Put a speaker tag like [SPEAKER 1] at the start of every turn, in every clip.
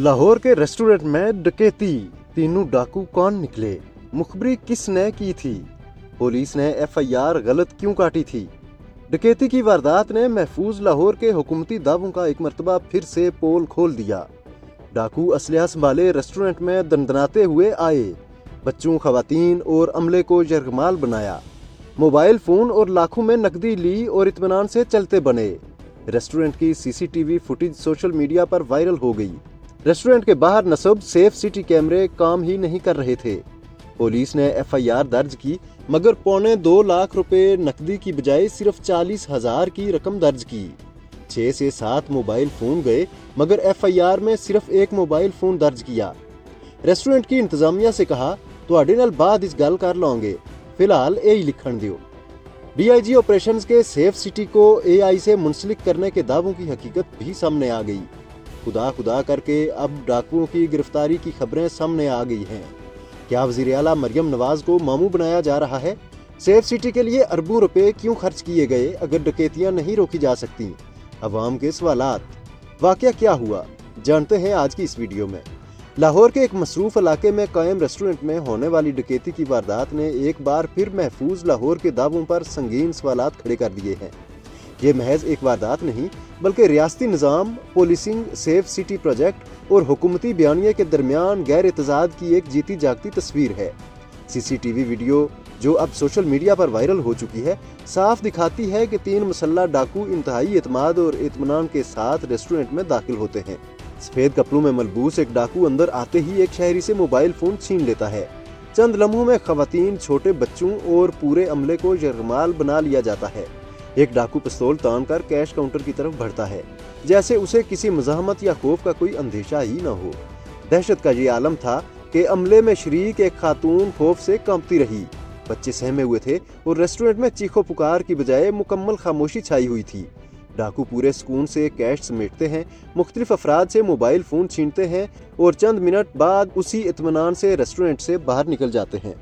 [SPEAKER 1] लाहौर के रेस्टोरेंट में डकैती, तीनों डाकू कौन निकले, मुखबरी किसने की थी, पुलिस ने एफआईआर गलत क्यों काटी थी। डकैती की वारदात ने महफूज लाहौर के हुकूमती दावों का एक मरतबा फिर से पोल खोल दिया। डाकू असलहा संभाले रेस्टोरेंट में दंदनाते हुए आए, बच्चों, खवातीन और अमले को यरगमाल बनाया, मोबाइल फोन और लाखों में नकदी ली और इत्मीनान से चलते बने। रेस्टोरेंट की सीसीटीवी फुटेज सोशल मीडिया पर वायरल हो गई। रेस्टोरेंट के बाहर नस्ब सेफ सिटी कैमरे काम ही नहीं कर रहे थे। पुलिस ने एफआईआर दर्ज की, मगर 2.25 लाख रुपए नकदी की बजाय सिर्फ 40,000 की रकम दर्ज की। 6 से 7 मोबाइल फोन गए, मगर एफआईआर में सिर्फ एक मोबाइल फोन दर्ज किया। रेस्टोरेंट की इंतजामिया से कहा, तुहाडे नाल बाद इस गल कर लांगे, फिलहाल यही लिखण दियो। डीआईजी ऑपरेशंस के सेफ सिटी को एआई से मुंसलिक करने के दावों की हकीकत भी सामने आ गई। खुदा करके अब डाकुओं की गिरफ्तारी की खबरें सामने आ गई हैं। क्या वज़ीर आला मरियम नवाज को मामू बनाया जा रहा है? सेफ सिटी के लिए अरबों रुपए क्यों खर्च किए गए अगर डकैतियां नहीं रोकी जा सकती? अवाम के सवालात। वाकया क्या हुआ, जानते हैं आज की इस वीडियो में। लाहौर के एक मसरूफ इलाके में कायम रेस्टोरेंट में होने वाली डकैती की वारदात ने एक बार फिर महफूज लाहौर के दावों पर संगीन सवालात खड़े कर दिए हैं। ये महज एक वारदात नहीं, बल्कि रियासती निज़ाम, पोलिसिंग, सेफ सिटी प्रोजेक्ट और हुकूमती बयानिए के दरमियान गैर इत्तेजाद की एक जीती जागती तस्वीर है। सीसीटीवी वीडियो जो अब सोशल मीडिया पर वायरल हो चुकी है, साफ दिखाती है कि 3 मुसल्लह डाकू इंतहाई एतमाद और इत्मीनान के साथ रेस्टोरेंट में दाखिल होते हैं। सफेद कपड़ों में मलबूस एक डाकू अंदर आते ही एक शहरी से मोबाइल फोन छीन लेता है। चंद लम्हों में खवातीन, छोटे बच्चों और पूरे अमले को यरगमाल बना लिया जाता है। एक डाकू पिस्तौल तान कर कैश काउंटर की तरफ बढ़ता है, जैसे उसे किसी मज़ाहमत या खौफ का कोई अंदेशा ही न हो। दहशत का ये आलम था कि अमले में शरीक एक खातून खौफ से कांपती रही। बच्चे सहमे हुए थे और रेस्टोरेंट में चीखो पुकार की बजाय मुकम्मल खामोशी छाई हुई थी। डाकू पूरे सुकून से कैश समेटते हैं, मुख्तलिफ अफराद से मोबाइल फोन छीनते हैं और चंद मिनट बाद उसी इत्मीनान से रेस्टोरेंट से बाहर निकल जाते हैं।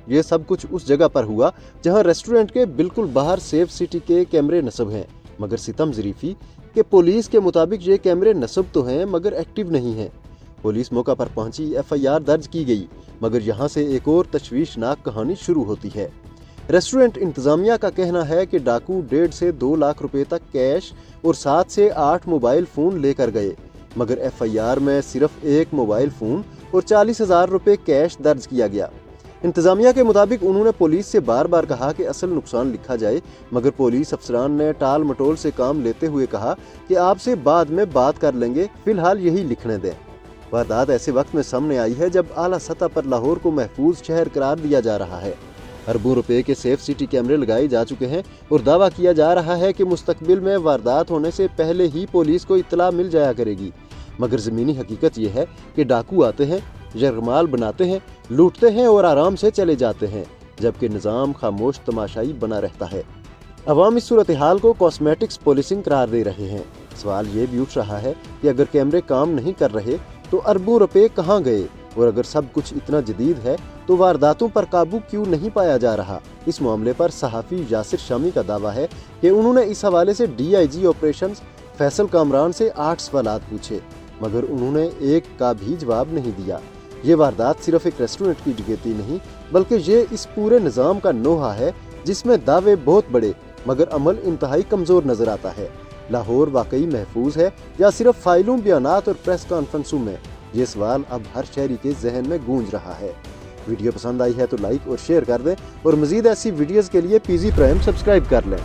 [SPEAKER 1] ये सब कुछ उस जगह पर हुआ जहां रेस्टोरेंट के बिल्कुल बाहर सेफ सिटी के कैमरे नस्ब हैं, मगर सितम ज़रीफ़ी कि पुलिस के मुताबिक ये कैमरे नस्ब तो हैं मगर एक्टिव नहीं हैं। पुलिस मौका पर पहुंची, एफआईआर दर्ज की गई, मगर यहाँ से एक और तशवीशनाक कहानी शुरू होती है। रेस्टोरेंट इंतजामिया का कहना है कि डाकू 1.5 से 2 लाख रुपए तक कैश और 7 से 8 मोबाइल फोन लेकर गए, मगर एफआईआर में सिर्फ एक मोबाइल फोन और 40,000 रुपए कैश दर्ज किया गया। इंतजामिया के मुताबिक उन्होंने पुलिस से बार बार कहा कि असल नुकसान लिखा जाए, मगर पुलिस अफसरान ने टाल मटोल से काम लेते हुए कहा कि आपसे बाद में बात कर लेंगे, फिलहाल यही लिखने दें। वारदात ऐसे वक्त में सामने आई है जब आला सतह पर लाहौर को महफूज शहर करार दिया जा रहा है। अरबों रुपए के सेफ सिटी कैमरे लगाए जा चुके हैं और दावा किया जा रहा है कि मुस्तकबिल में वारदात होने से पहले ही पुलिस को इत्तला मिल जाया करेगी। मगर ज़मीनी हकीकत यह है कि डाकू आते हैं, यरगमाल बनाते हैं, लूटते हैं और आराम से चले जाते हैं, जबकि निज़ाम खामोश तमाशाई बना रहता है। अवाम इस सूरत हाल को कॉस्मेटिक्स पॉलिसिंग करार दे रहे हैं। सवाल ये भी उठ रहा है कि अगर कैमरे काम नहीं कर रहे तो अरबों रुपए कहाँ गए, और अगर सब कुछ इतना जदीद है तो वारदातों पर काबू क्यों नहीं पाया जा रहा। इस मामले पर सहाफ़ी यासिर शामी का दावा है कि उन्होंने इस हवाले से डीआईजी ऑपरेशंस फैसल कामरान से 8 सवालात पूछे, मगर उन्होंने एक का भी जवाब नहीं दिया। ये वारदात सिर्फ एक रेस्टोरेंट की डकैती नहीं, बल्कि ये इस पूरे निज़ाम का नोहा है जिसमें दावे बहुत बड़े मगर अमल इंतहाई कमज़ोर नजर आता है। लाहौर वाकई महफूज है या सिर्फ फाइलों, बयानात और प्रेस कॉन्फ्रेंसों में? ये सवाल अब हर शहरी के जहन में गूंज रहा है। वीडियो पसंद आई है तो लाइक और शेयर कर दें और मज़ीद ऐसी वीडियोज़ के लिए पीजी प्राइम सब्सक्राइब कर लें।